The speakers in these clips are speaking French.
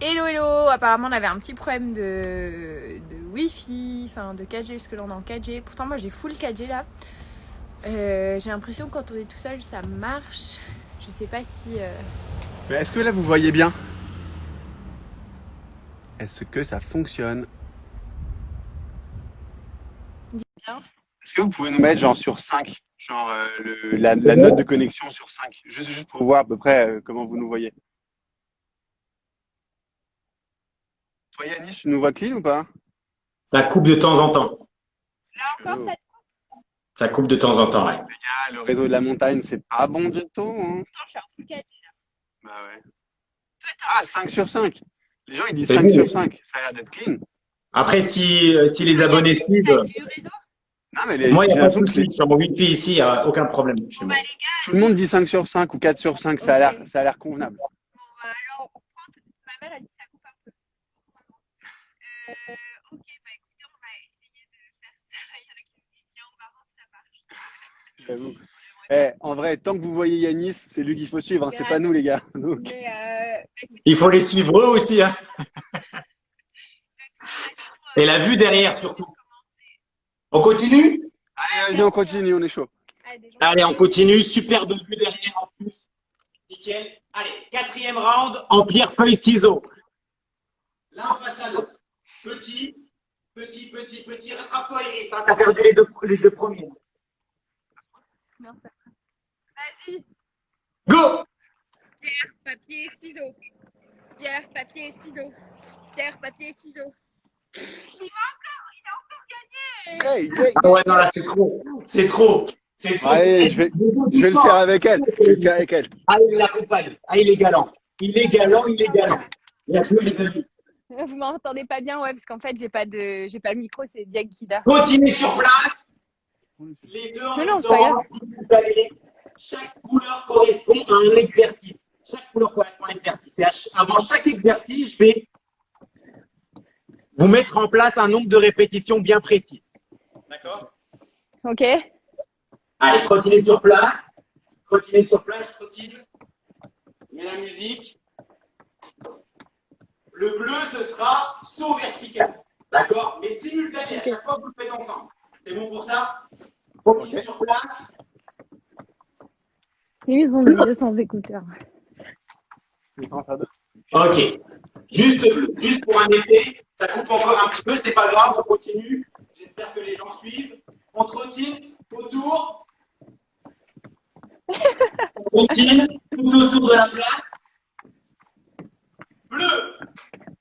Hello hello, apparemment on avait un petit problème de Wi-Fi, enfin de 4G parce que là on est en 4G. Pourtant moi j'ai full 4G là. J'ai l'impression que quand on est tout seul ça marche. Je sais pas si... Mais est-ce que là vous voyez bien? Est-ce que ça fonctionne? Bien. Est-ce que vous pouvez nous mettre genre sur 5, genre la note de connexion sur 5, juste pour voir à peu près comment vous nous voyez. Toi Yanis, tu nous vois clean ou pas? Ça coupe de temps en temps. Là encore ça... Ça coupe de temps en temps, ouais. Ah, le réseau de la montagne, c'est pas bon du tout, hein. Pourtant je suis en full 4G là. Bah ouais. Ah, 5 sur 5. Les gens ils disent C'est 5 bon. sur 5. Ça a l'air d'être clean. Après, si les abonnés suivent, T'as du réseau? Non, mais moi, il j'ai n'y a pas de l'impression que souci. Sur mon Wi-Fi ici, il n'y a aucun problème chez Bon moi. bah les gars, tout le monde dit 5 sur 5 ou 4 sur 5. Ça a l'air, ok. ça a l'air convenable. Bon bah alors on prend... Ma mère elle dit que ça coupe un peu. Ok bah écoutez on va essayer de faire ça. Il y en a qui me disent viens on va voir si ça marche. J'avoue. En vrai, tant que vous voyez Yanis, c'est lui qu'il faut suivre, hein, c'est pas nous les gars. Donc, Mais Il faut les suivre eux aussi, hein. Et la vue derrière, surtout. On continue? allez, vas-y, on continue, on est chaud. Allez, on continue. Superbe vue derrière en plus. Nickel. Allez, quatrième round en pierre, feuille, ciseaux. L'un face à l'autre. Petit, petit. Rattrape-toi, Iris. Hein, t'as perdu les deux premiers. Non, ça... Vas-y. Go! Pierre, papier, ciseaux. Pierre, papier, ciseaux. Pierre, papier, ciseaux. Il a encore gagné. Hey, Ah ouais, non, là, c'est trop. C'est trop. C'est trop. allez, je vais le faire avec elle. Je vais le faire avec elle. Ah, il l'accompagne. Ah, il est galant. Il est galant. Il a plus les amis. Vous m'entendez pas bien, ouais, parce qu'en fait, j'ai pas le micro, c'est Diag qui l'a. Continuez sur place. Les deux en Mais même non, c'est pas temps. Vous allez. Chaque couleur correspond à un exercice. Chaque couleur correspond à un exercice. Et avant chaque exercice, je vais vous mettre en place un nombre de répétitions bien précis. D'accord? Ok. Allez, trottinez sur place. Trottinez sur place, trottine. Mets la musique. Le bleu, ce sera saut vertical. D'accord? Mais simultané, à chaque fois que vous le faites ensemble. C'est bon pour ça? Continuez sur place. Ils ont mis deux sans écouteurs. Ok. Juste pour un essai. Ça coupe encore un petit peu, c'est pas grave, on continue. J'espère que les gens suivent. On trottine autour. On trottine tout autour de la place. Bleu.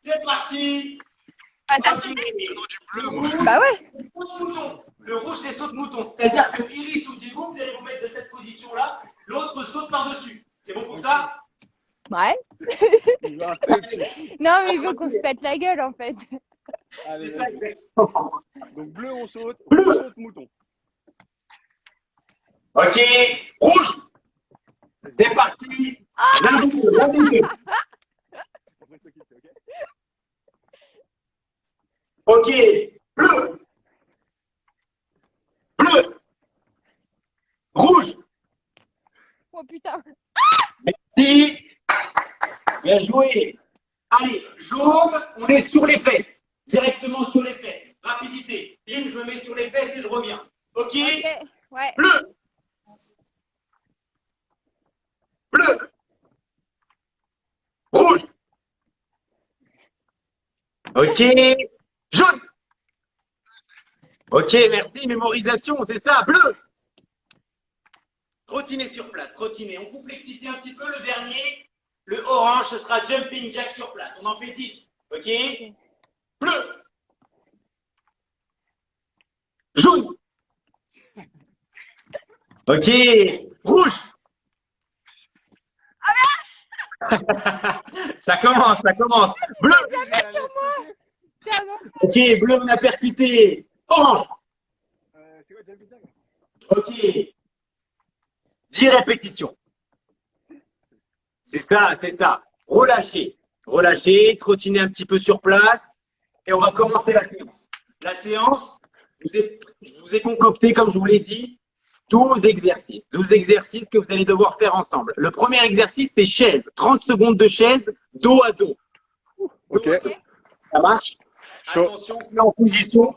C'est parti. Ah, t'as Ok. Bleu, moi. Bah ouais. Mouton. Le rouge, c'est saut de mouton. C'est-à-dire que Iris ou Diego, vous allez vous mettre de cette position-là. L'autre saute par-dessus. C'est bon pour ça? Ouais. Non, mais il veut qu'on se pète la gueule, en fait. C'est ça exactement. Donc bleu, on saute, mouton. Ok. Rouge. C'est parti. L'un des deux. Ok. Bleu. Bleu. Rouge. Oh putain. Merci. Bien joué. Allez, jaune, on est sur les fesses. Directement sur les fesses. Rapidité. Tim, je me mets sur les fesses et je reviens. Ok. Ok. Ouais. Bleu. Bleu. Rouge. Ok. Jaune. Ok, merci. Mémorisation, c'est ça. Bleu. Trottinez sur place. Trottinez. On complexifie un petit peu le dernier. Le orange, ce sera jumping jack sur place. On en fait 10. Ok. Bleu. Jaune. Ok. Rouge. Ça commence, ça commence. Bleu. Tiens, non. Ok, bleu, on a percuté. Orange. C'est quoi, Jamie Tag? Ok. 10 répétitions. C'est ça, c'est ça. Relâchez. Relâchez, trottinez un petit peu sur place. Et on va commencer la séance. La séance, je vous ai concocté, comme je vous l'ai dit, 12 exercices. 12 exercices que vous allez devoir faire ensemble. Le premier exercice, c'est chaise. 30 secondes de chaise, dos à dos. Ok. Ça marche? Chaud. Attention, on se met en position.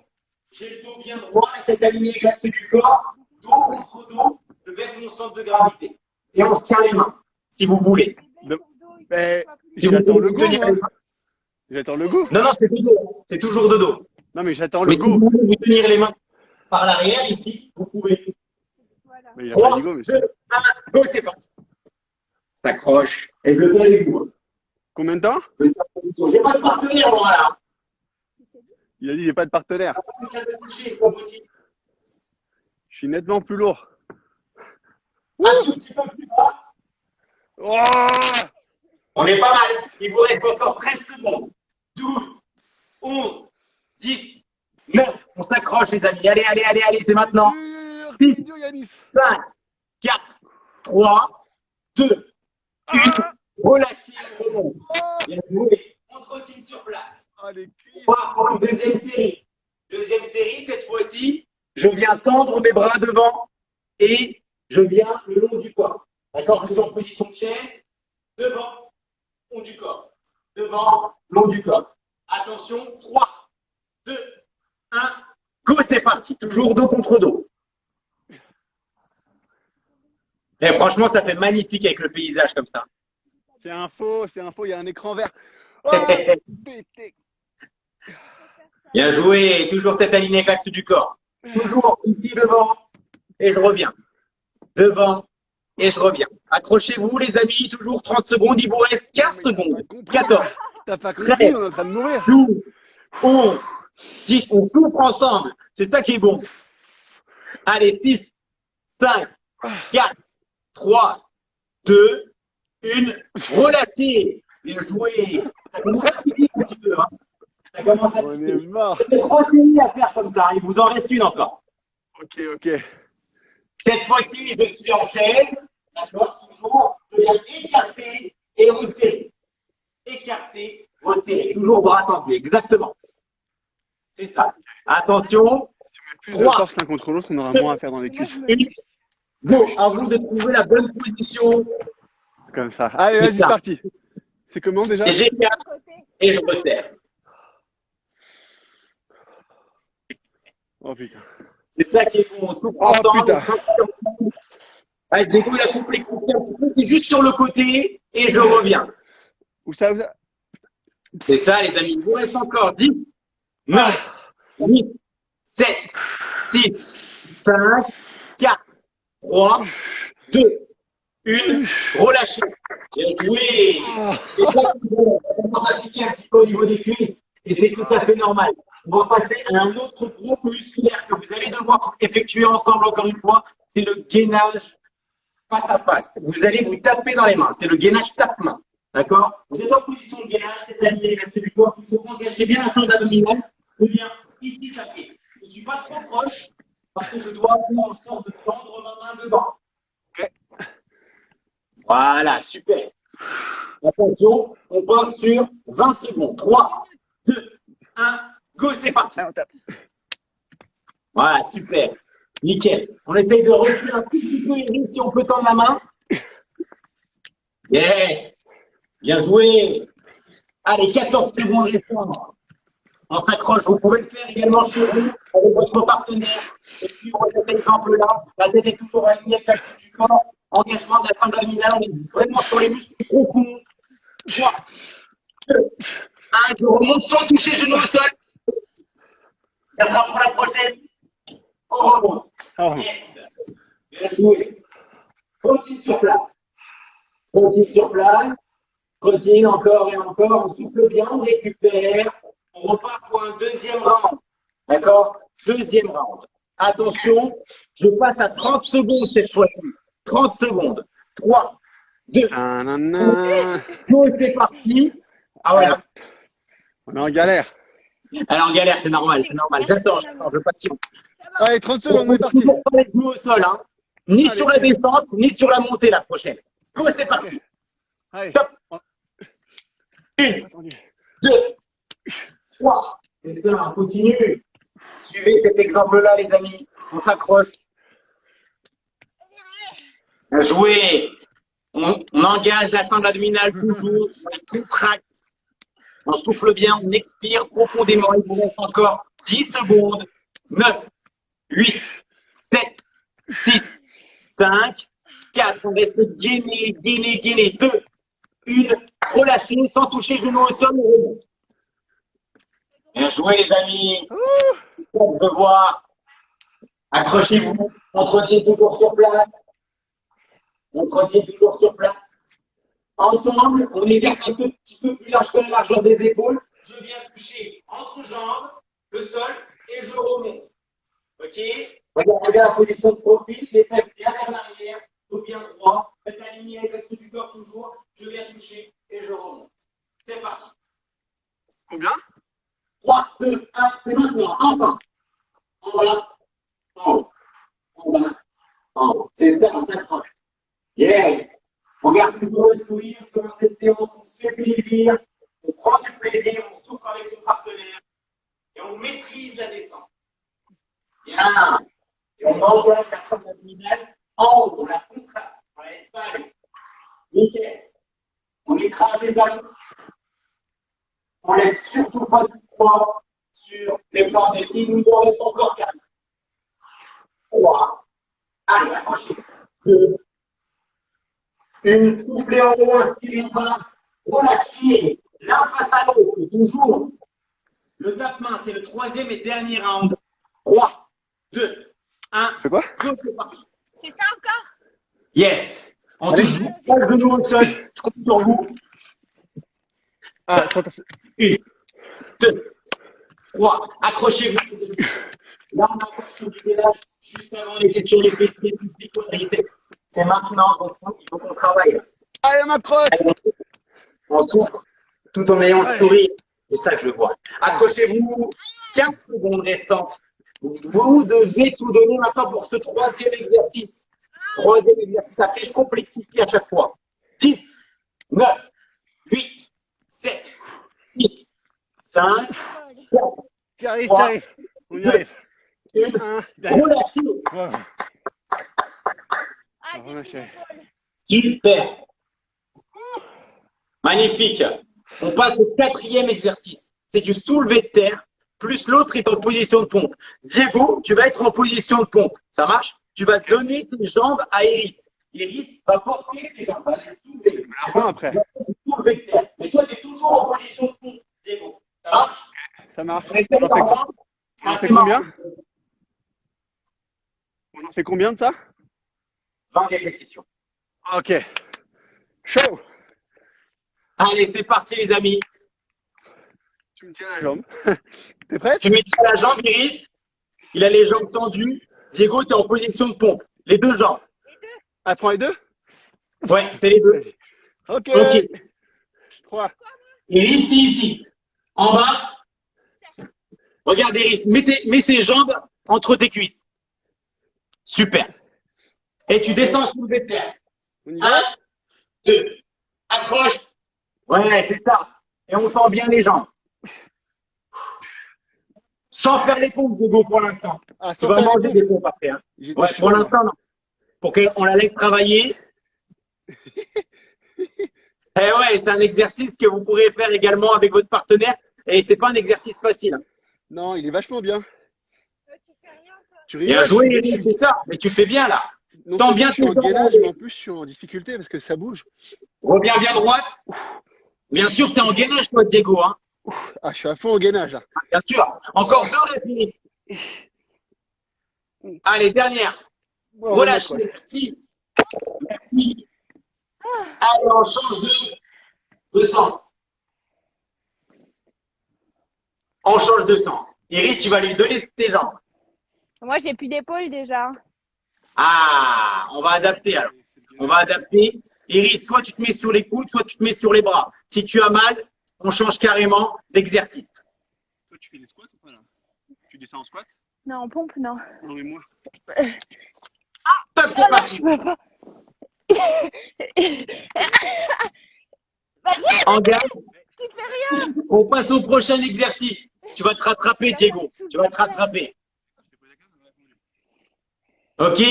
J'ai le dos bien droit, la tête alignée avec l'axe du corps. Dos contre dos. Je baisse mon centre de gravité. Et on se tient les mains, si vous voulez. Mais Si vous j'attends voulez le vous go, tenir moi. les mains. J'attends le go. Non, c'est de dos. C'est toujours de dos. Non, mais j'attends le Mais si go. vous voulez vous tenir les mains par l'arrière, ici, vous pouvez. Mais il a pas 3, dit go, 2, monsieur. 1, go, c'est parti. S'accroche. Et je le fais avec vous. Combien de temps? J'ai pas de partenaire, moi, là. Il a dit j'ai pas de partenaire. C'est pas possible. Je suis nettement plus lourd. Un tout petit peu plus bas. Oh, On est pas mal. Il vous reste encore 13 secondes. 12, 11, 10, 9. On s'accroche, les amis. Allez, allez, allez, allez, c'est maintenant. c'est dur, Yanis. 5, 4, 3, 2, 1. Relâchez le remonte. Bien joué. On trottine sur place. Ah, les cuisses. On part pour une deuxième série. Deuxième série, cette fois-ci, je viens tendre mes bras devant et je viens le long du corps. D'accord? Je suis en position de chaise, devant, long du corps. Devant, long du corps. Attention, 3, 2, 1, go, c'est parti. Toujours dos contre dos. Et franchement, ça fait magnifique avec le paysage comme ça. C'est un faux, il y a un écran vert. Oh, pété. Bien joué, toujours tête alignée avec l'axe du corps. Toujours ici devant et je reviens. Devant et je reviens. Accrochez-vous les amis, toujours 30 secondes, il vous reste 15 secondes. 14, T'as pas compris, on est en train de mourir. 12, 11, 10, on souffre ensemble. C'est ça qui est bon. Allez, 6, 5, 4, 3, 2, 1. Relâchez. Bien joué. Ça commence à finir un petit peu. Hein. Ça commence à On finir. est mort. C'est 3 séries à faire comme ça. Il vous en reste une encore. Ok, ok. Cette fois-ci, je suis en chaise. D'accord? Toujours. Je viens écarter et resserrer. Écarter, resserrer. Toujours bras tendus. Exactement. C'est ça. Attention. Si on met plus de force l'un contre l'autre, on aura moins à faire dans les cuisses. Go. À vous de trouver la bonne position. Comme ça. Allez, C'est vas-y, c'est ça. parti. C'est comment déjà? Et j'écarte et je resserre. Oh putain. C'est ça qui est bon. On souffre Oh, ensemble. putain. Allez, Diego, il a complexité un petit peu. C'est juste sur le côté et je reviens. Où ça, où ça? C'est ça, les amis. Il vous reste encore 10, 9, 8, 7, 6, 5, 4, 3, 2, 1. Relâchez. Bien joué. C'est ça qui est bon. Ça commence à piquer un petit peu au niveau des cuisses et c'est tout à fait normal. On va passer à un autre groupe musculaire que vous allez devoir effectuer ensemble encore une fois. C'est le gainage face à face. Vous allez vous taper dans les mains. C'est le gainage tape-main. D'accord? Vous êtes en position de gainage, c'est-à-dire l'axe du corps. Il faut engager bien la sonde abdominale. Je viens ici taper. Je ne suis pas trop proche parce que je dois faire en sorte de tendre ma main devant. Ok. Voilà, super. Attention, on part sur 20 secondes. 3, 2, 1, go, c'est parti. Ah, on tape. Voilà, super. Nickel. On essaye de reculer un tout petit peu, Iris, si on peut tendre la main. Yes. Bien joué. Allez, 14 secondes restantes. On s'accroche. Vous pouvez le faire également chez vous, avec votre partenaire. Et puis, on cet exemple-là. La tête est toujours alignée avec l'axe du corps. Engagement de la sangle abdominale. On est vraiment sur les muscles profonds. 3, 2, 1. Je remonte sans toucher genou au sol. Ça sera pour la prochaine. On remonte. Oh. Yes. Bien joué. Continue sur place. Continue sur place. Continue encore et encore. On souffle bien, on récupère. On repart pour un deuxième round. D'accord? Deuxième round. Attention, je passe à 30 secondes cette fois-ci. 30 secondes. 3, 2, Nanana. go, c'est parti. Ah voilà. On est en galère. Alors, en galère, c'est normal, c'est normal. J'attends, je patiente. Allez, 30 secondes, on est parti. Toujours pas les genoux au sol, hein. Ni Allez. sur la descente, ni sur la montée la prochaine. Go, c'est parti. Allez. Top. Oh, 1, attendu. 2, 3. C'est ça, on continue. Suivez cet exemple-là, les amis. On s'accroche. Bien joué. On engage la sangle abdominale toujours. On contracte. On souffle bien, on expire profondément. Il vous reste encore 10 secondes. 9, 8, 7, 6, 5, 4. On reste gainé, gainé, gainé. 2, 1. Relâchez sans toucher genou au sol. On remonte. Bien joué, les amis. Je veux voir. Accrochez-vous. Entretien toujours sur place. Entretien toujours sur place. Ensemble, on écarte un petit peu plus large que la largeur des épaules. Je viens toucher entre jambes, le sol, et je remonte. OK? Regardez la position de profil, les fesses bien vers l'arrière, dos bien droit. Faites aligner avec l'axe du corps toujours. Je viens toucher et je remonte. C'est parti. Combien? 3, 2, 1, c'est maintenant. Ensemble. En bas, en haut. En bas, en haut. C'est ça, on s'accroche. Yes! On garde toujours le sourire dans cette séance, on se fait plaisir, on prend du plaisir, on souffre avec son partenaire et on maîtrise la descente. Bien. Et on engage la forme abdominale en haut, on la contracte, on la laisse pas aller. Nickel. On écrase les ballons. On ne laisse surtout pas du poids sur les plans d'équilibre. Il nous en reste encore 4. 3. Allez, accrochez. 2. Une, soufflez en haut, inspirez en bas, relâchez, l'un face à l'autre, toujours. Le tape-main, c'est le troisième et dernier round. 3, 2, 1, C'est quoi? go, c'est parti. C'est ça encore? Yes. On touche le genou au sol, je compte sur vous. Ah, 1, 2, 3, accrochez-vous. Là, on est encore sur du gainage, juste avant, on était sur les fessiers, puis les quadriceps. C'est maintenant, il faut qu'on travaille. allez, ma crotte! On souffre tout en ayant le sourire. C'est ça que je vois. Accrochez-vous. 15 secondes restantes. Vous devez tout donner maintenant pour ce troisième exercice. Troisième exercice. Après, je complexifie à chaque fois. 10, 9, 8, 7, 6, 5, 4, T'y arrives, Trois. t'y arrives. On y arrive. 1. Relâchez. Voilà. Ah, j'ai Relâchez. plus d'épaule. Super. Magnifique. On passe au quatrième exercice. C'est du soulevé de terre, plus l'autre est en position de pompe. Diego, tu vas être en position de pompe. Ça marche? Tu vas donner tes jambes à Iris. Iris va porter tes jambes, va les soulever. Après, après. Soulevé de terre. Mais toi, tu es toujours en position de pompe, Diego. Ça marche? Ça marche. On essaie ensemble. On en Ça, fait c'est marrant. combien? On en fait combien de ça? 20 répétitions. Ok. Chaud. Allez, c'est parti, les amis. Tu me tiens la jambe. T'es prête? Tu mets la jambe, Iris. Il a les jambes tendues. Diego, tu es en position de pompe. Les deux jambes. Apprends les deux? Ouais, c'est les deux. Ok. Ok. 3. Iris, t'es ici. En bas. Regarde, Iris. Mets ses jambes entre tes cuisses. Super. Et tu descends sous le terre. On y va? 1, 2. Accroche. Ouais, c'est ça. Et on tend bien les jambes. Sans faire les pompes, Diego, pour l'instant. Ah, Tu sans vas faire les manger pompes. des pompes après. Hein. J'ai des Ouais, cheveux, pour là. l'instant, non. Pour qu'on la laisse travailler. Eh ouais, c'est un exercice que vous pourrez faire également avec votre partenaire. Et c'est pas un exercice facile. Hein. Non, il est vachement bien. Tu fais rien, toi. Tu Bien rigoles? joué, je Eric, suis- c'est ça. Mais tu fais bien là. Non Tends seulement bien je suis en tes jambes. gainage, mais en plus je suis en difficulté parce que ça bouge. Reviens bien droite. Bien sûr, tu es en gainage, toi, Diego. Hein. Ah, je suis à fond au gainage là. Bien sûr. Encore 2 réponses. Allez, dernière. Bon, Relâchez. remonte, Merci. Merci. Allez, on change de sens. On change de sens. Iris, tu vas lui donner tes jambes. Moi, j'ai plus d'épaule déjà. Ah, on va adapter alors. On va adapter. Iris, soit tu te mets sur les coudes, soit tu te mets sur les bras. Si tu as mal, on change carrément d'exercice. Toi, tu fais des squats ou pas là? Tu descends en squat? Non, en pompe, non. Non, mais moi. Top, c'est parti. Je peux pas. Engage. Tu fais rien. On passe au prochain exercice. Tu vas te rattraper, Diego. Tu vas te rattraper. Ok?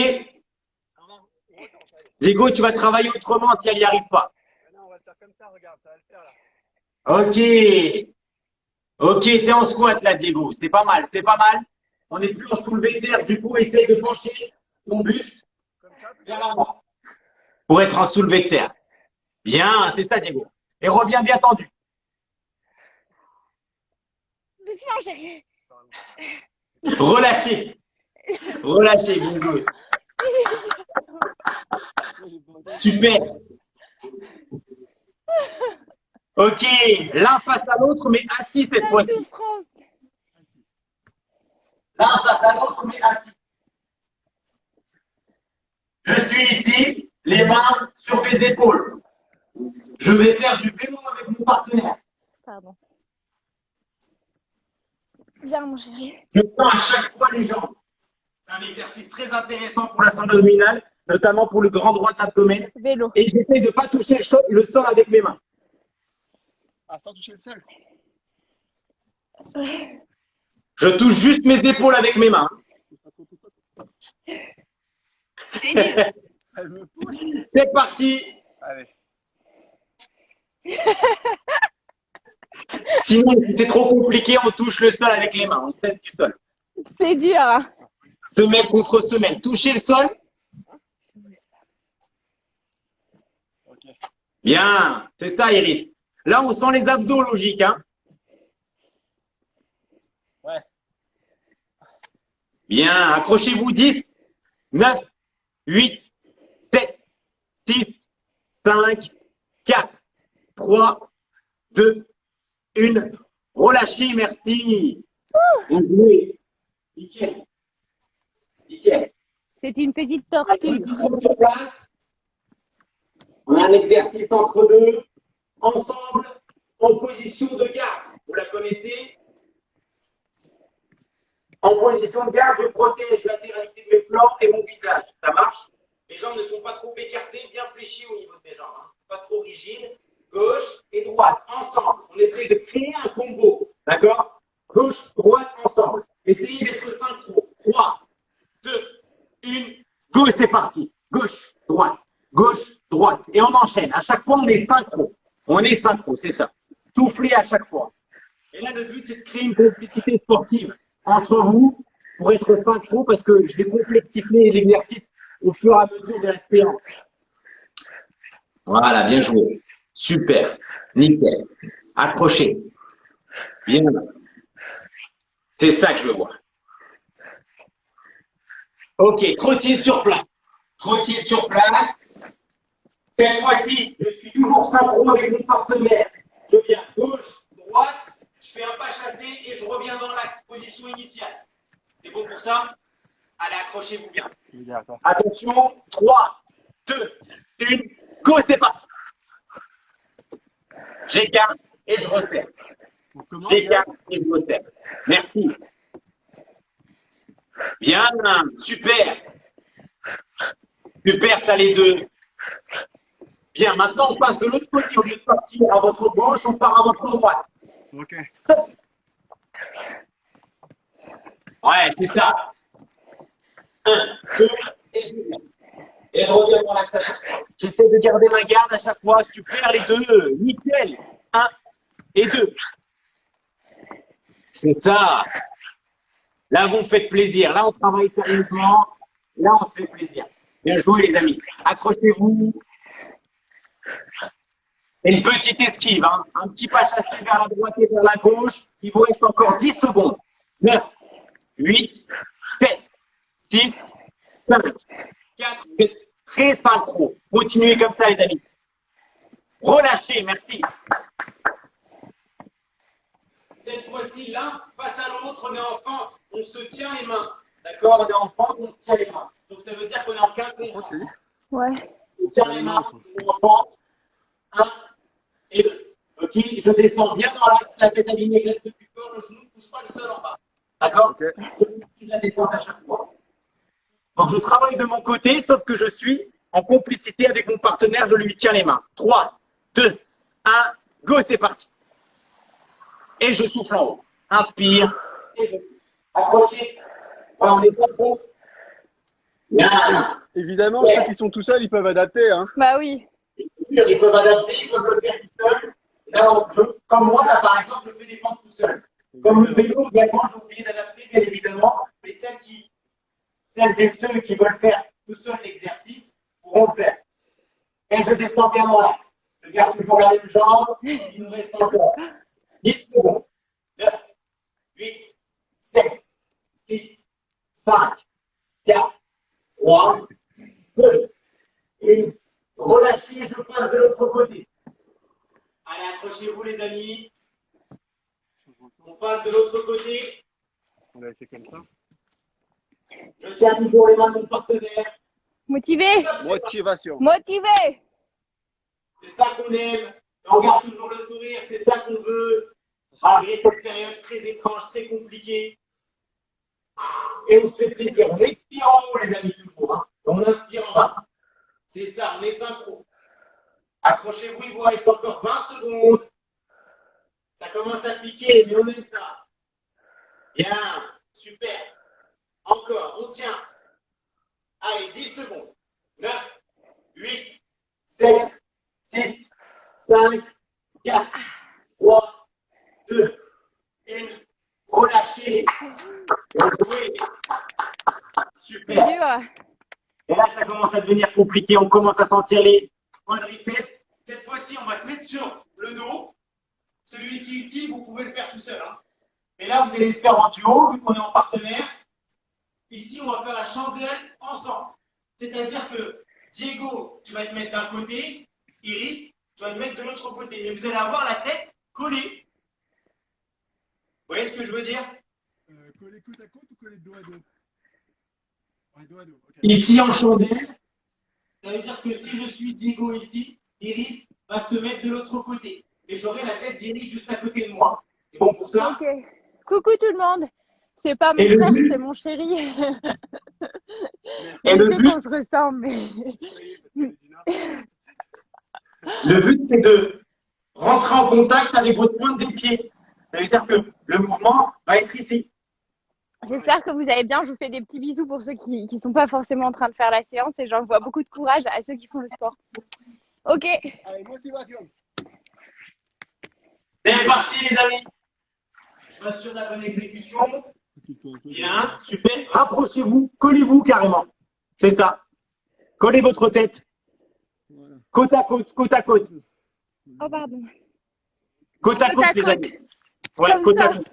Diego, tu vas travailler autrement si elle n'y arrive pas. Non, on va le faire comme ça, regarde, ça va le faire là. Ok. Ok, t'es en squat là, Diego. C'est pas mal, c'est pas mal. On n'est plus en soulevé de terre. Du coup, essaye de pencher ton buste vers l'avant pour être en soulevé de terre. Bien, c'est ça, Diego. Et reviens bien tendu. Doucement, chérie. Relâchez. Relâchez, bien joué. Super. Ok, l'un face à l'autre, mais assis cette La fois-ci. souffrance. L'un face à l'autre, mais assis. Je suis ici, les mains sur mes épaules. Je vais faire du vélo avec mon partenaire. Pardon. Viens, mon chéri. Je tends à chaque fois les jambes. C'est un exercice très intéressant pour la sangle abdominale, notamment pour le grand droit de l'abdomen. Vélo. Et j'essaie de ne pas toucher le sol avec mes mains. Ah, sans toucher le sol. Je touche juste mes épaules avec mes mains. Elle me pousse. C'est parti. Allez. Sinon, si c'est trop compliqué, on touche le sol avec les mains. On s'aide du sol. C'est dur. Hein. Semelle contre semelle. Toucher le sol. Ok. Bien. C'est ça, Iris. Là, on sent les abdos, logique. Hein. Ouais. Bien. Accrochez-vous. 10, 9, 8, 7, 6, 5, 4, 3, 2, 1. Relâchez, merci. Bien joué. Nickel. Nickel. C'est une petite Allez, tortue. petit sur place. On a un exercice entre deux, ensemble, en position de garde. Vous la connaissez? En position de garde, je protège latéralité de mes flancs et mon visage. Ça marche? Les jambes ne sont pas trop écartées, bien fléchies au niveau de mes jambes. Hein. Pas trop rigides. Gauche et droite, ensemble. On essaie de créer un combo. D'accord? Gauche, droite, ensemble. Essayez d'être synchro. 3, 2, 1. Go et c'est parti. Gauche, droite. Gauche, droite. Et on enchaîne. À chaque fois, on est synchro. On est synchro, c'est ça. Soufflez à chaque fois. Et là, le but, c'est de créer une complicité sportive entre vous pour être synchro parce que je vais complexifier l'exercice au fur et à mesure de la séance. Voilà, bien joué. Super. Nickel. Accrochez. Bien. C'est ça que je veux voir. Ok, trottine sur place. Trottine sur place. Cette fois-ci, je suis toujours synchro avec mon partenaire. Je viens gauche, droite, je fais un pas chassé et je reviens dans l'axe, position initiale. C'est bon pour ça? Allez, accrochez-vous bien. Attention, 3, 2, 1, go, c'est parti. J'écarte et je resserre. J'écarte et je resserre. Merci. Bien, super. Super, ça les deux. Bien, maintenant on passe de l'autre côté. Au lieu de partir à votre gauche, on part à votre droite. Ok. Ouais, c'est ça. 1, 2, et je reviens. Et je reviens dans l'axe à chaque fois. J'essaie de garder ma garde à chaque fois. Super, les deux. Nickel. 1 et 2. C'est ça. Là, vous me faites plaisir. Là, on travaille sérieusement. Là, on se fait plaisir. Bien joué, les amis. Accrochez-vous. Et une petite esquive. Hein. Un petit pas chassé vers la droite et vers la gauche. Il vous reste encore 10 secondes. 9, 8, 7, 6, 5, 4. Vous êtes très synchro. Continuez comme ça, les amis. Relâchez, merci. Cette fois-ci, l'un face à l'autre, on est en fente, on se tient les mains. D'accord? On est en fente, on se tient les mains. Donc ça veut dire qu'on est en quinconce. Ouais. On tient les mains, on est en fente. 1 et 2. Ok? Je descends bien dans l'axe, la tête alignée avec l'axe du corps, le genou ne touche pas le sol en bas. D'accord? Ok. Je utilise la descente à chaque fois. Donc je travaille de mon côté, sauf que je suis en complicité avec mon partenaire, je lui tiens les mains. 3, 2, 1, go, c'est parti. Et je souffle en haut. Inspire. Et je accrochez. Voilà, on est synchro. Bien. Évidemment, ceux qui sont tout seuls, ils peuvent adapter. Hein. Bah oui. Bien sûr, ils peuvent adapter, ils peuvent le faire tout seuls. Là, comme moi, là, par exemple, je fais des fentes tout seul. Comme le vélo, également, j'ai oublié d'adapter, bien évidemment. Mais celles et ceux qui veulent faire tout seul l'exercice pourront le faire. Et je descends bien dans l'axe. Je garde toujours la même jambe. Il nous reste encore 10 secondes. 9, 8, 7, 6, 5, 4, 3, 2, 1. Relâchez, je passe de l'autre côté. Allez, accrochez-vous les amis. On passe de l'autre côté. On l'a fait comme ça. Je tiens toujours les mains de mon partenaire. Motivé. Motivation. Motivé. C'est ça qu'on aime. On garde toujours le sourire. C'est ça qu'on veut. Malgré cette période très étrange, très compliquée. Et on se fait plaisir. On expire en haut, les amis, toujours. Hein. On inspire en bas. C'est ça, on est synchro. Accrochez-vous, il vous reste encore 20 secondes. Ça commence à piquer, mais on aime ça. Bien, super. Encore, on tient. Allez, 10 secondes. 9, 8, 7, 6, 5, 4, 3, 2, 1. Relâchez. Rejouez. C'est Super. dur. Et là, ça commence à devenir compliqué. On commence à sentir les quadriceps. Cette fois-ci, on va se mettre sur le dos. Celui-ci, ici, vous pouvez le faire tout seul. Hein. Mais là, vous allez le faire en duo, vu qu'on est en partenaire. Ici, on va faire la chandelle ensemble. C'est-à-dire que Diego, tu vas te mettre d'un côté. Iris, tu vas te mettre de l'autre côté. Mais vous allez avoir la tête collée. Vous voyez ce que je veux dire? Coller côte à côte ou coller dos à dos? Ouais, dos à dos. Okay. Ici, en chandelle, ça veut dire que si je suis Diego ici, Iris va se mettre de l'autre côté. Et j'aurai la tête d'Iris juste à côté de moi. C'est bon pour ça? Ok. Coucou tout le monde. C'est pas mon Et le frère, but c'est mon chéri. Et Je le sais but, qu'on se ressemble, mais le but, c'est de rentrer en contact avec votre pointe des pieds. Ça veut dire que le mouvement va être ici. j'espère que vous allez bien. Je vous fais des petits bisous pour ceux qui ne sont pas forcément en train de faire la séance et j'envoie beaucoup de courage à ceux qui font le sport. Ok. Allez, motivation. C'est parti, les amis. Je m'assure de la bonne exécution. Bien, super. Rapprochez-vous, collez-vous carrément. C'est ça. Collez votre tête. Voilà. Côte à côte, côte à côte. Oh pardon. Côte à Côte à côte, les côte. amis. Ouais, Comme côte à ça. côte.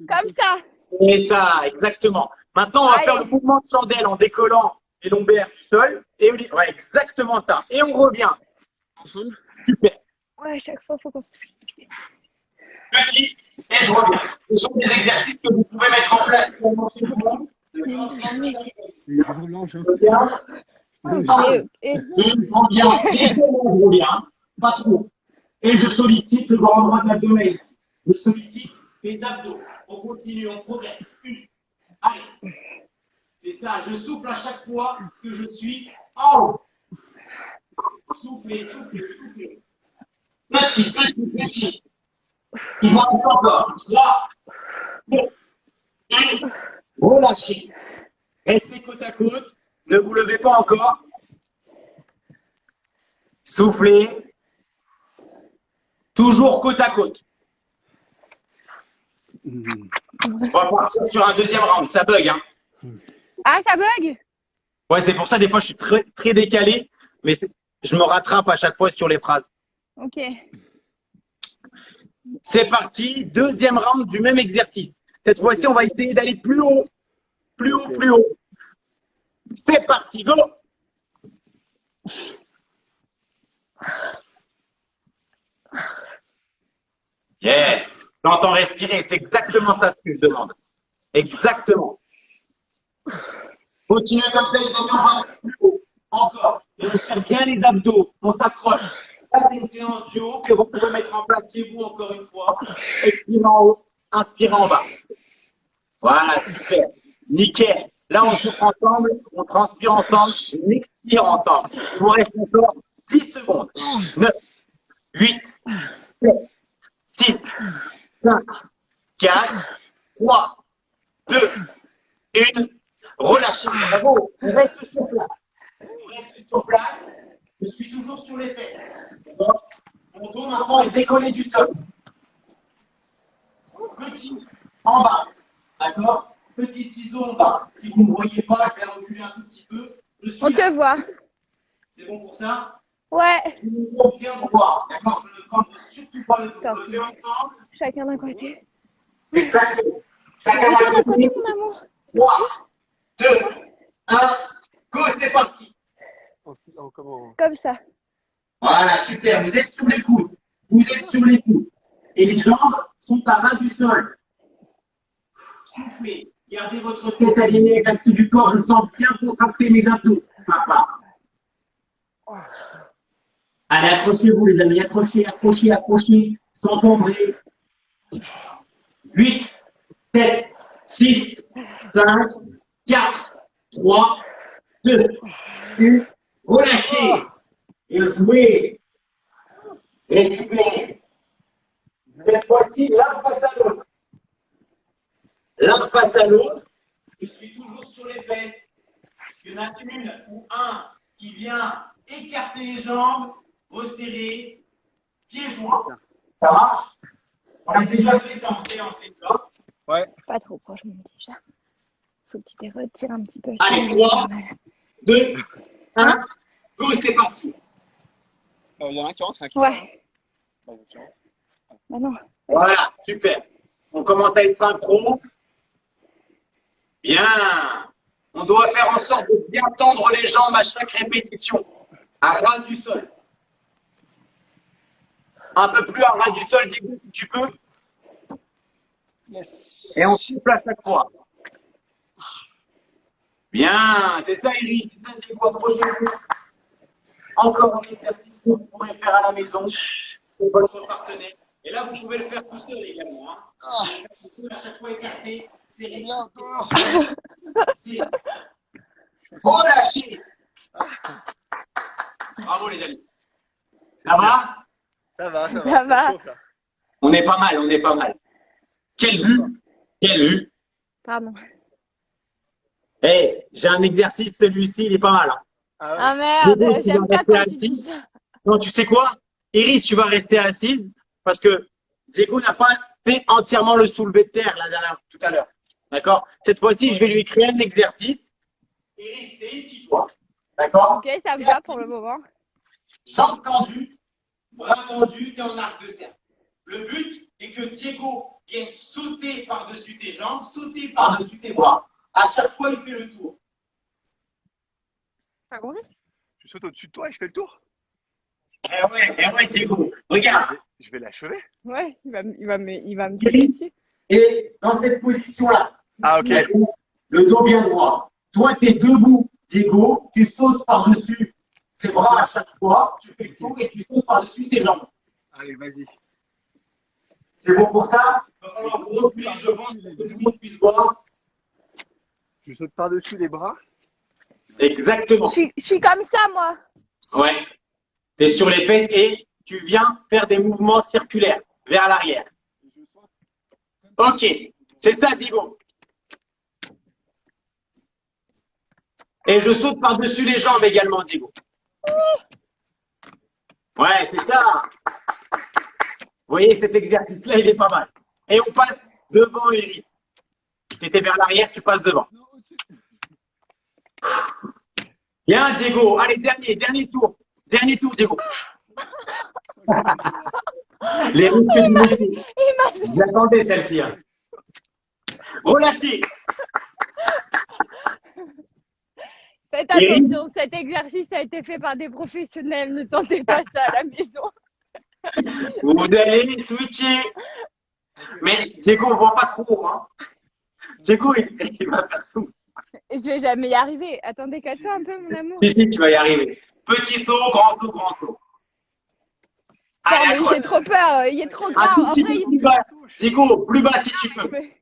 Comme ça. C'est ça, exactement. Maintenant, on va Allez. faire le mouvement de chandelle en décollant les lombaires du sol. Et ouais, exactement ça. Et on revient. Ensemble. Super. Ouais, à chaque fois, il faut qu'on se touche. Petit, et je reviens. Ce sont des exercices que vous pouvez mettre en place également chez vous. C'est la blanche. Hein. Bien. Ok. Et je reviens. Légèrement, je reviens. Pas trop. Et je sollicite le grand endroit de l'abdomen ici. Je sollicite les abdos. On continue, on progresse. Une. Allez. C'est ça. Je souffle à chaque fois que je suis en haut. Soufflez, soufflez, soufflez. Petit, petit, petit. Il vous reste encore 3, 2, 1. Relâchez. Restez côte à côte. Ne vous levez pas encore. Soufflez. Toujours côte à côte. On va partir sur un deuxième round. Ça bug, hein? Ah, ça bug? Ouais, c'est pour ça, des fois, je suis très, très décalé. Mais je me rattrape à chaque fois sur les phrases. Ok. C'est parti. Deuxième round du même exercice. Cette fois-ci, on va essayer d'aller plus haut. Plus haut, plus haut. C'est parti. Go! Yes! J'entends respirer. C'est exactement ça ce que je demande. Exactement. Continuez comme ça, les amis. On va plus haut. Encore. Et on serre bien les abdos. On s'accroche. Ça, c'est une séance du haut que vous pouvez mettre en place chez vous encore une fois. Expirez en haut. Inspirez en bas. Voilà, super. Nickel. Là, on souffle ensemble. On transpire ensemble. On expire ensemble. Il vous reste encore 10 secondes. 9, 8, 7, 6, 5, 4, 3, 2, 1. Relâchez. Bravo. On reste sur place. On reste sur place. Je suis toujours sur les fesses. D'accord? Mon dos maintenant est décollé du sol. Petit en bas. D'accord? Petit ciseau en bas. Si vous ne me voyez pas, je vais reculer un tout petit peu. Je suis On te voit. C'est bon pour ça? Ouais. Je me vois bien droit. D'accord? Je ne cambre surtout pas le dos. D'accord. On le fait ensemble. Chacun d'un côté. Exactement. Chacun Chacun d'un d'un côté, côté. mon amour. 3, 2, 1. Go, c'est parti. Comment? Comme ça. Voilà, super. Vous êtes sur les coudes. Vous êtes sur les coudes. Et les jambes sont à ras du sol. Soufflez. Gardez votre tête alignée avec l'axe du corps. Je sens bien contracter mes abdos. Papa. Allez, accrochez-vous, les amis. Accrochez, accrochez, accrochez. Sans tomber. 8, 7, 6, 5, 4, 3, 2, 1. Relâchez. Et jouez. Récupérez. Cette fois-ci, l'un face à l'autre. L'un face à l'autre. Je suis toujours sur les fesses. Il y en a une ou un qui vient écarter les jambes, resserrer, pieds joints. Ça marche? On a déjà fait ça en séance, les gars. Ouais. Pas trop proche, mon petit chat. Faut que tu te retires un petit peu. Allez, 3, 2, 1. Go, c'est parti. Il y en a un qui rentre, un qui Ouais. sort. Bah non. Voilà, super. On commence à être synchro. Bien. On doit faire en sorte de bien tendre les jambes à chaque répétition. À ras du sol. Un peu plus à ras du sol, Diego, si tu peux. Yes. Et on souffle à chaque fois. Bien, c'est ça, Iris. C'est ça, Diego. Accrochez-vous. Encore un exercice que vous pourrez faire à la maison pour votre partenaire. Et là, vous pouvez le faire tout seul également. Hein. Vous pouvez le faire tout seul, à chaque fois écarté, serré. Bien encore. C'est relâché. Bravo les amis. Ça va? Ça va, ça va. Ça va. C'est chaud, là. On est pas mal, on est pas mal. Quelle vue? Quelle vue? Pardon. Eh, j'ai un exercice, celui-ci, il est pas mal. Hein. Ah ouais. Ah merde, Diego, tu j'aime vas pas rester quand tu assis. dis ça. Non, tu sais quoi? Iris, tu vas rester assise parce que Diego n'a pas fait entièrement le soulevé de terre tout à l'heure. D'accord? Cette fois-ci, je vais lui créer un exercice. Iris, t'es ici, toi. D'accord? Ok, ça me va pour le moment. Jambes tendues, bras tendus, t'es en arc de cercle. Le but est que Diego vienne sauter par-dessus tes jambes, sauter par-dessus tes bras. À chaque fois, il fait le tour. T'as compris? Tu sautes au-dessus de toi et je fais le tour. Eh ouais, Diego. Regarde. Je vais l'achever. Ouais, il va me tirer dessus. Et dans cette position-là, Ah, ok. le dos bien droit. Toi, tu es debout, Diego. Tu sautes par-dessus ses bras à chaque fois. Tu fais le tour et tu sautes par-dessus ses jambes. Allez, vas-y. C'est bon pour ça? Il va falloir reculer, je pense, pour que tout le monde puisse voir. Je saute par-dessus les bras. Exactement. Je suis comme ça, moi. Ouais. Tu es sur les fesses et tu viens faire des mouvements circulaires vers l'arrière. Ok. C'est ça, Diego. Et je saute par-dessus les jambes également, Diego. Ouais, c'est ça. Vous voyez, cet exercice-là, il est pas mal. Et on passe devant Iris. Tu étais vers l'arrière, tu passes devant. Bien, Diego. Allez, dernier tour. Dernier tour, Diego. Les risques du métier. J'attendais celle-ci. Hein. Relâchez. Faites attention, cet exercice a été fait par des professionnels. Ne tentez pas ça à la maison. Vous allez switcher. Mais Diego, on ne voit pas trop. Hein. Diego, il va faire sous. Je vais jamais y arriver. Attendez, calme-toi un peu, mon amour. Si, tu vas y arriver. Petit saut, grand saut, grand saut. Non, Allez, mais accroche. j'ai trop peur. Il est trop Un grave. tout En petit vrai, peu plus bas. Diego, plus bas si tu peux. mais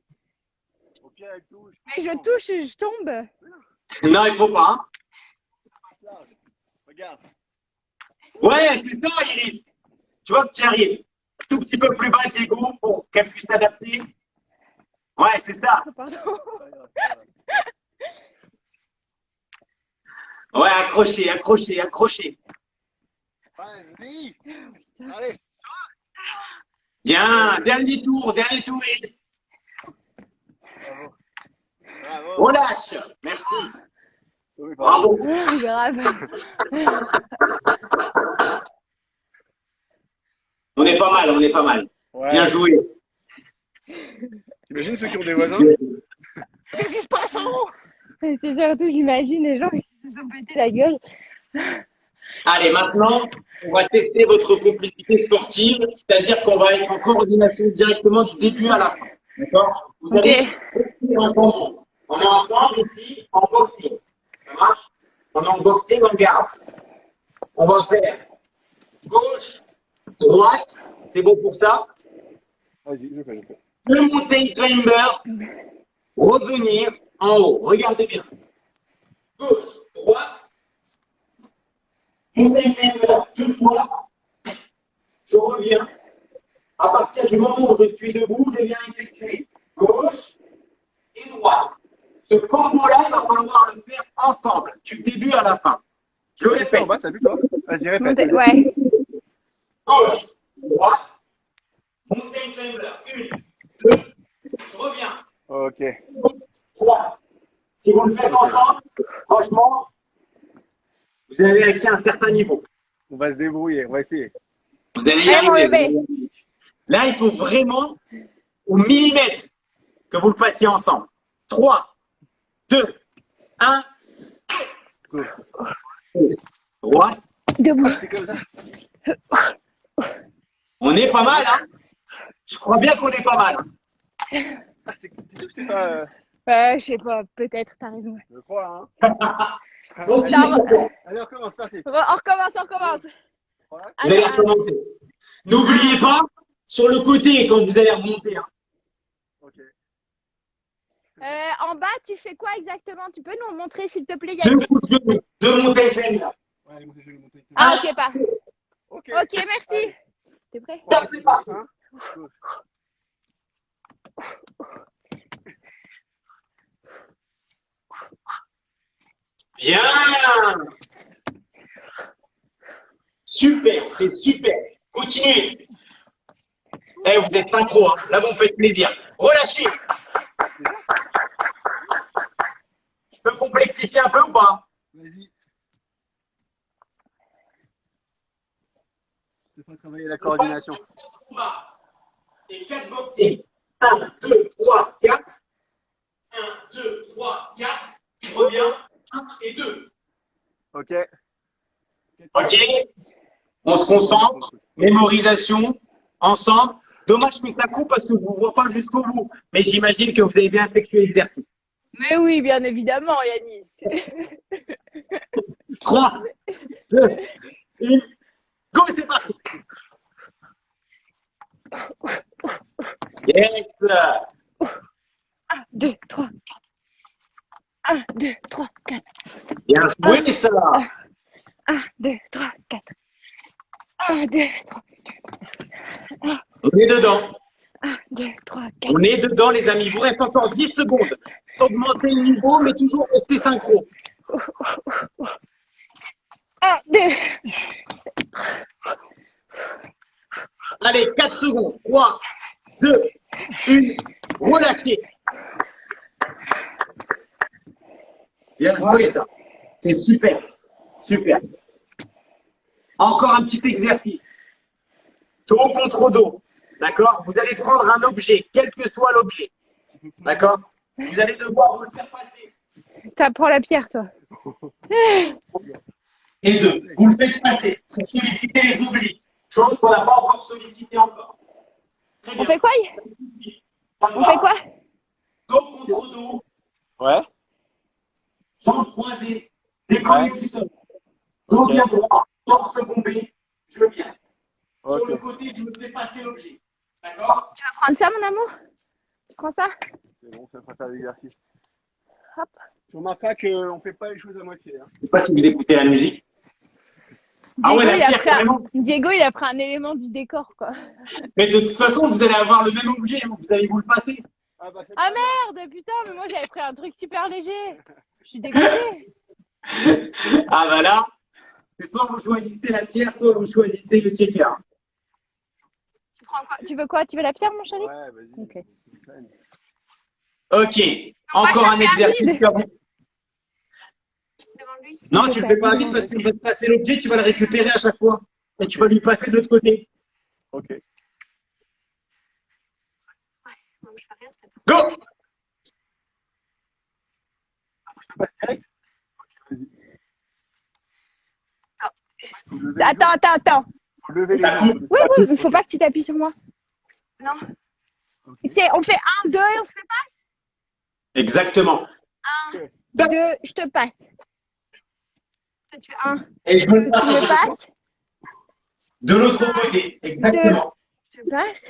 Au pied, elle touche. je touche, je tombe. Non, il faut pas. Hein. Regarde. Ouais, c'est ça, Iris. Tu vois que tu y arrives. Tout petit peu plus bas, Diego, pour qu'elle puisse s'adapter. Ouais, c'est ça. Oh, pardon. Ouais, accrochez. Vas-y. Allez. Bien, dernier tour, Iris. Bravo. Bravo. Relâche. Merci. Oui, bravo. Bravo. Ah, grave. On est pas mal, on est pas mal. Bien Ouais. joué. T'imagines ceux qui ont des voisins? Qu'est-ce qui se passe en haut? C'est surtout, j'imagine les gens qui se sont pété la gueule. Allez, maintenant, on va tester votre complicité sportive, c'est-à-dire qu'on va être en coordination directement du début à la fin. D'accord? Vous allez un combo. On est ensemble ici en boxing. Ça marche? On est en boxing en garde. On va faire gauche, droite. C'est bon pour ça? Vas-y, je fais. Le mountain climber, revenir en haut. Regardez bien. Gauche, droite. Mountain climber, 2 fois. Je reviens. À partir du moment où je suis debout, je viens effectuer gauche et droite. Ce combo-là, il va falloir le faire ensemble, du début à la fin. Je En répète. bas, t'as vu toi? Vas-y, répète. Montez- Ouais. Gauche, droite, mountain climber. 1, 2, je reviens. Ok. 3. Si vous le faites ensemble, franchement, vous allez acquis un certain niveau. On va se débrouiller, on va essayer. Vous allez y Allez, mon arriver. bébé. Là, il faut vraiment, au millimètre, que vous le fassiez ensemble. 3, 2, 1. Go. Droite. Debout. C'est comme ça. On est pas mal, hein? Je crois bien qu'on est pas mal. Ah, c'est pas. Je sais pas, peut-être, t'as raison. Je crois, hein. Donc, Ça va. Allez, on commence, parti. On recommence, on recommence. Voilà. vous allez recommencer. N'oubliez pas, sur le côté, quand vous allez remonter, hein. Ok. En bas, tu fais quoi exactement? Tu peux nous le montrer, s'il te plaît, 2 Yannick? coups de genou, 2 montées climber. Ouais, allez, montez, je vais monter. Ah, ok, pas. Ok. Ok, merci. T'es prêt? Ça, c'est parti. Hein. Bien. Super, c'est super. Continuez. Eh, vous êtes synchro, hein. Là, vous me faites plaisir. Relâchez. Je peux complexifier un peu ou pas? Vas-y. C'est pas travailler la coordination. Combat. Et 4 boxing. 1, 2, 3, 4. 1, 2, 3, 4. Je reviens. 1 et 2. Ok. Ok. On se concentre. Mémorisation. Ensemble. Dommage que ça coupe parce que je ne vous vois pas jusqu'au bout. Mais j'imagine que vous avez bien effectué l'exercice. Mais oui, bien évidemment, Yannick. 3, 2, 1. Go, c'est parti. Yes. 1, 2, 3, 4. 1, 2, 3, 4. Bien joué, ça. 1, 2, 3, 4. 1, 2, 3, 4. On est dedans. 1, 2, 3, 4. On est dedans, les amis. Il vous reste encore 10 secondes. Augmentez le niveau, mais toujours rester synchro. 1, 2. Allez, 4 secondes. 3, 2, 1. Relâchez. Bien joué, ça. C'est super. Super. Encore un petit exercice. Dos contre dos. D'accord? Vous allez prendre un objet, quel que soit l'objet. D'accord? Vous allez devoir vous le faire passer. Prends la pierre, toi. Et 2. Vous le faites passer pour solliciter les oublis. Chose qu'on n'a pas encore sollicité encore. Très bien. On fait quoi? Ça me On va. fait quoi? Dos contre dos, Ouais. jambes croisées, décollé du sol. Dos bien droit, torse bombé, je viens. Ok. Sur le côté, je me fais passer l'objet. D'accord? Tu vas prendre ça, mon amour? Tu prends ça? C'est bon, ça fera faire l'exercice. Hop. Tu remarqueras qu'on ne fait pas les choses à moitié. Hein. Je ne sais pas si vous écoutez la musique. Ah ouais, la pierre, carrément. Diego, il a pris un élément du décor, quoi. Mais de toute façon, vous allez avoir le même objet, vous allez vous le passer. Ah bah c'est Ah merde, putain, mais moi j'avais pris un truc super léger. Je suis dégoûtée. Ah bah là, C'est soit vous choisissez la pierre, soit vous choisissez le checker. Tu prends quoi? Tu veux quoi? Tu veux la pierre, mon chéri? Ouais, vas-y. Ok. Ok. Encore un exercice. Devant lui. Non, tu le fais pas vite parce qu'il va te passer l'objet, tu vas le récupérer à chaque fois. Et tu vas lui passer de l'autre côté. Ok. Go! Passe direct. Attends. Faut lever les T'as mains. mis- Oui, il faut pas que tu t'appuies sur moi. Non. On fait 1, 2 et on se fait pas. Exactement. 1, 2, je te passe. Tu fais 1, Et je me le passe tu à me chaque fois. passes. De l'autre côté. Exactement. Je te passe.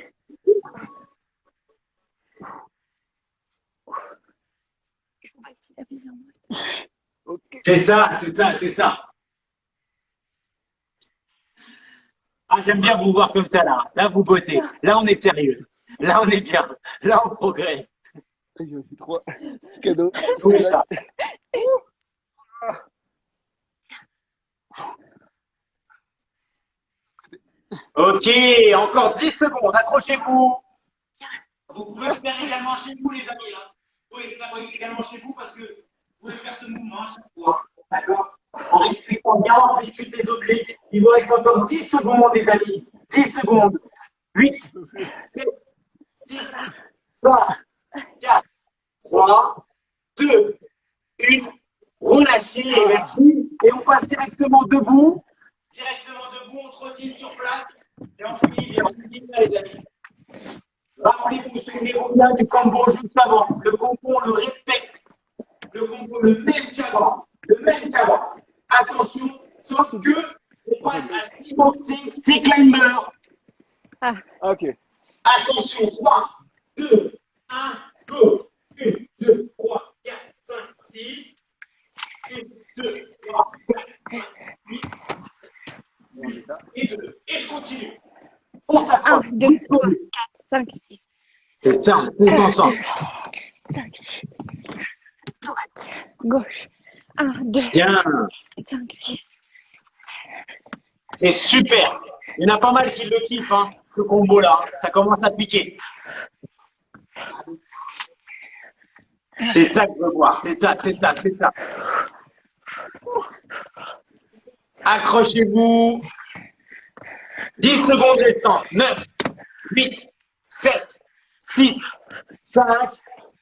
Il faut pas que tu t'appuies sur moi. C'est ça. Ah, j'aime bien vous voir comme ça là. Là, vous bossez. Là, on est sérieux. Là, on est bien. Là, on progresse. J'ai fait 3 cadeaux. Oui, ça. Ok, encore 10 secondes. Accrochez-vous. Vous pouvez le faire également chez vous, les amis. Hein. Vous pouvez le faire également chez vous parce que vous pouvez faire ce mouvement à chaque fois. D'accord? En respectant bien l'amplitude des obliques. Il vous reste encore 10 secondes, les amis. 10 secondes. 8, 7, 6, 5, 4, 3, 2, 1. Relâchez, merci. Et on passe directement debout. Directement debout, on trottine sur place. Et on finit bien, les amis. Rappelez-vous, souvenez-vous bien du combo juste avant. Le combo, on le respecte. Le combo, le même qu'avant. Attention, sauf que on passe à 6 boxing, 6 climber. Ok. Attention, 3, 2, 1, go. 1, 2, 3, 4, 5, 6. 1, 2, 3, 4, 5, 8. Et 2. Et je continue. On 1, s'approche. 2, 3, 4, 5, 6. C'est ça, on pousse ensemble. 5, 6. Droite, gauche. 1, 2, Bien. 5, 6. C'est super. Il y en a pas mal qui le kiffent, hein, ce combo-là. Ça commence à piquer. C'est ça que je veux voir. C'est ça. Accrochez-vous. 10 secondes restantes. 9, 8, 7, 6, 5,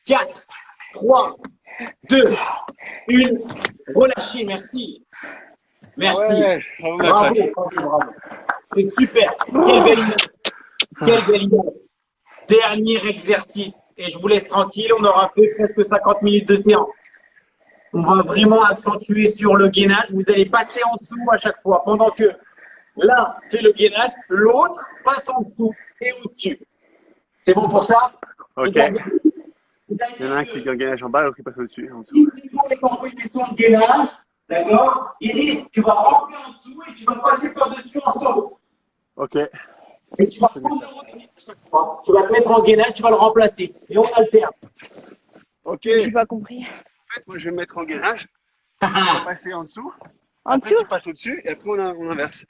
4, 3, 2, 1. Relâchez, merci. Merci. Ouais, Bravo. C'est super. Quelle belle image. Dernier exercice. Et je vous laisse tranquille. On aura fait presque 50 minutes de séance. On va vraiment accentuer sur le gainage. Vous allez passer en dessous à chaque fois. Pendant que l'un fait le gainage, l'autre passe en dessous et au-dessus. C'est bon pour ça? Ok. Il y en a un qui gagne en bas, l'autre qui passe au-dessus. Si Thibaut est en position de gainage, d'accord, Iris, tu vas rentrer en dessous et tu vas passer par-dessus en solo. Ok. Et tu vas prendre le relais à chaque fois. Tu vas te mettre en gainage, tu vas le remplacer. Et on alterne. Ok. J'ai pas compris. En fait, moi, je vais me mettre en gainage. Je vais passer en dessous. En Après, dessous? tu passes au-dessus et après, on inverse.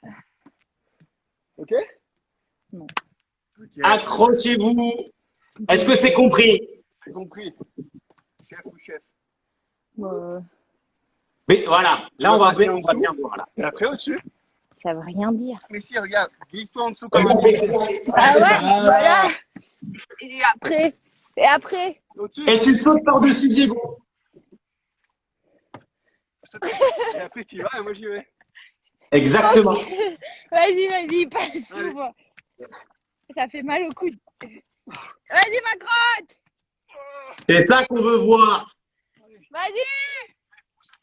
Ok? Non. Ok. Accrochez-vous. Est-ce que c'est compris? J'ai compris. Chef ou chef. Mais voilà. Là, on va bien voir. Là. Et après, au-dessus. Ça veut rien dire. Mais si, regarde. Glisse-toi en dessous comme un Ah ouais, voilà. Et après. Au-dessus. Et tu sautes par-dessus Diego. Et après, tu y vas et moi, j'y vais. Exactement. Vas-y, passe sous moi. Ça fait mal au coude. Vas-y, ma crotte. C'est ça qu'on veut voir. Vas-y.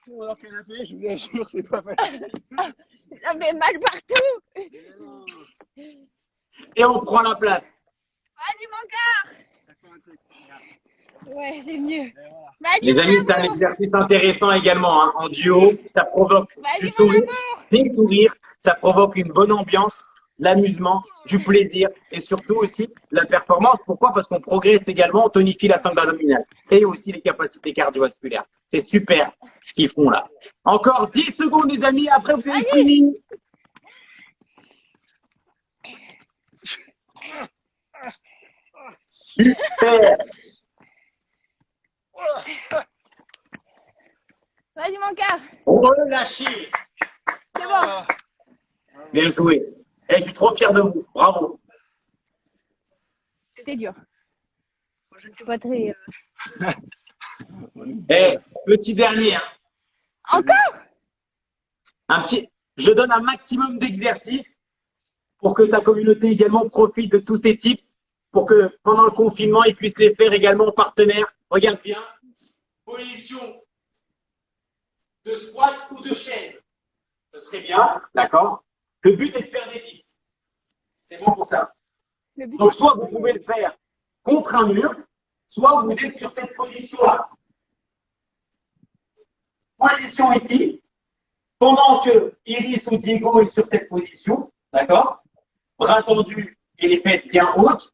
Si on a canapé, je vous assure, c'est pas facile. Ça fait mal partout. Et on prend la place. Vas-y, mon cœur. Ouais, c'est mieux. Vas-y, Les amis, c'est un exercice intéressant également. Hein. En duo, ça provoque Vas-y, du mon sourire, amour. des sourires, ça provoque une bonne ambiance. l'amusement, du plaisir et surtout aussi la performance. Pourquoi? Parce qu'on progresse également, on tonifie la sangle abdominale et aussi les capacités cardiovasculaires. C'est super ce qu'ils font là. Encore 10 secondes, les amis, après vous avez fini. Super. Vas-y, mon cœur. Relâchez. C'est bon. Bien joué. Et je suis trop fier de vous. Bravo. C'était dur. Je ne suis pas très. Et petit dernier. Hein. Encore? Je donne un maximum d'exercices pour que ta communauté également profite de tous ces tips, pour que pendant le confinement, ils puissent les faire également en partenaire. Regarde bien. Position de squat ou de chaise. Ce serait bien, d'accord? Le but est de faire des tips. C'est bon pour ça. Donc, soit vous pouvez le faire contre un mur, soit vous êtes sur cette position-là. Position ici. Pendant que Iris ou Diego est sur cette position, d'accord? Bras tendus et les fesses bien hautes.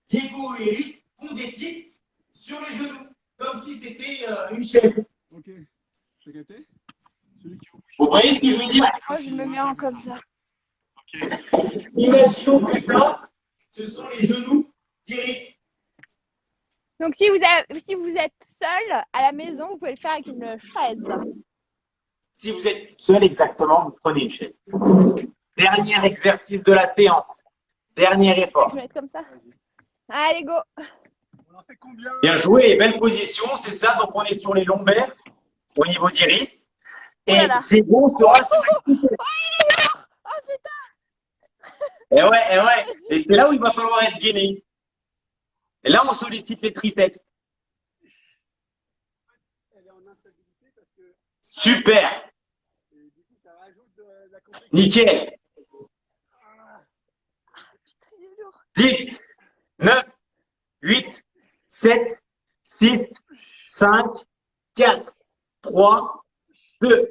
Diego et Iris font des tips sur les genoux, comme si c'était une chaise. Ok, j'ai capté. Vous voyez ce que je veux dire? Moi, je me mets en comme ça. Imaginons que ça, ce sont les genoux d'Iris. Donc, si vous êtes seul à la maison, vous pouvez le faire avec une chaise. Si vous êtes seul exactement, vous prenez une chaise. Dernier exercice de la séance. Dernier Je effort. vais mettre comme ça. Allez, go. On en fait combien? Bien joué, belle position, c'est ça. Donc on est sur les lombaires au niveau d'Iris. Et Oh là là. Diego sera sur les poucettes. Oh putain. Et ouais. Et c'est là où il va falloir être gainé. Et là, on sollicite les triceps. Super. Nickel. Putain, il est lourd. 10, 9, 8, 7, 6, 5, 4, 3, 2,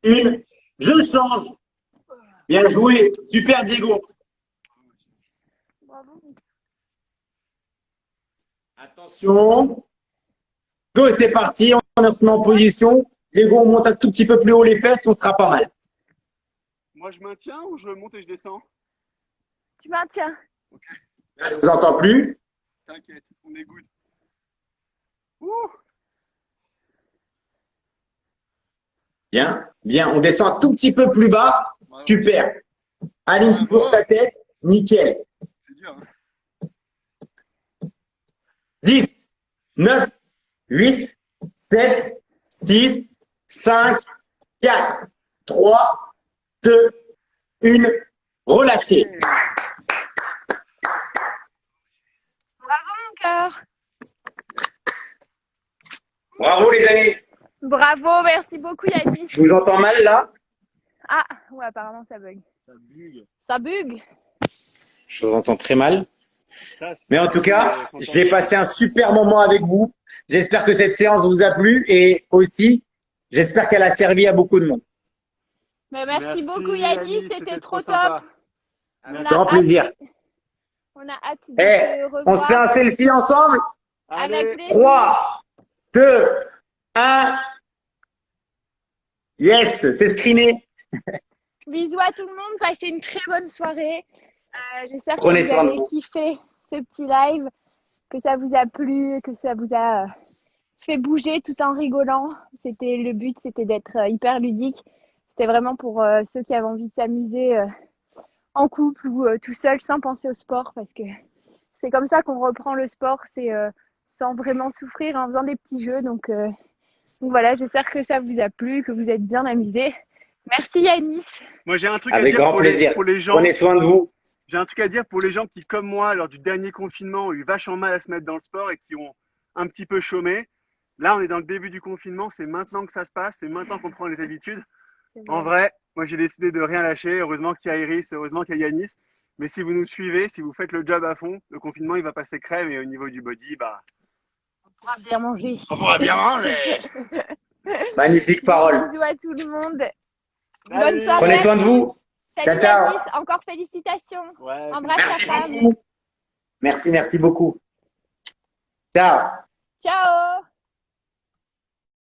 1. Je change. Bien joué. Super, Diego. Bravo. Attention. Go, c'est parti. On se met en position. Diego, on monte un tout petit peu plus haut les fesses. On sera pas mal. Moi, je maintiens ou je monte et je descends? Tu maintiens. Là, je vous entends plus. T'inquiète, on est good. Ouh. Bien, bien. On descend un tout petit peu plus bas. Super. Aligne toujours ta tête. Nickel. C'est dur, hein. 10, 9, 8, 7, 6, 5, 4, 3, 2, 1. Relâchez. Bravo, mon cœur. Bravo les amis. Bravo, merci beaucoup, Yannick. Je vous entends mal là. Ah, ouais, apparemment, ça bug. Ça bug. Ça bug. Je vous entends très mal. Ça, Mais en tout cas, j'ai passé un super moment avec vous. J'espère que cette séance vous a plu et aussi, j'espère qu'elle a servi à beaucoup de monde. Mais merci beaucoup, Yannick. C'était trop top. Avec Grand plaisir. On a hâte de Eh, te on se fait un revoir. selfie ensemble? Avec plaisir. 3, 2, 1. Yes, c'est screené. Bisous à tout le monde. Passez une très bonne soirée. J'espère que Prenez vous soin de avez vous. kiffé ce petit live, que ça vous a plu, que ça vous a fait bouger tout en rigolant. Le but, c'était d'être hyper ludique. C'était vraiment pour ceux qui avaient envie de s'amuser en couple ou tout seul sans penser au sport, parce que c'est comme ça qu'on reprend le sport, c'est sans vraiment souffrir en faisant des petits jeux. Donc voilà, j'espère que ça vous a plu, que vous êtes bien amusés. Merci Yanis. Moi, j'ai un truc Avec à dire grand plaisir. pour les gens. Prenez soin de vous. J'ai un truc à dire pour les gens qui, comme moi, lors du dernier confinement, ont eu vachement mal à se mettre dans le sport et qui ont un petit peu chômé. Là, on est dans le début du confinement. C'est maintenant que ça se passe. C'est maintenant qu'on prend les habitudes. En vrai, moi, j'ai décidé de rien lâcher. Heureusement qu'il y a Iris, heureusement qu'il y a Yanis. Mais si vous nous suivez, si vous faites le job à fond, le confinement, il va passer crème. Et au niveau du body, bah, On pourra bien manger. on pourra bien manger. Magnifique parole. Bisous à tout le monde. Salut. Bonne soirée. Prenez soin de vous. Salut Ciao, ciao. Yanis, encore félicitations. Ouais, Embrasse Merci ta femme. beaucoup. Merci beaucoup. Ciao. Ciao.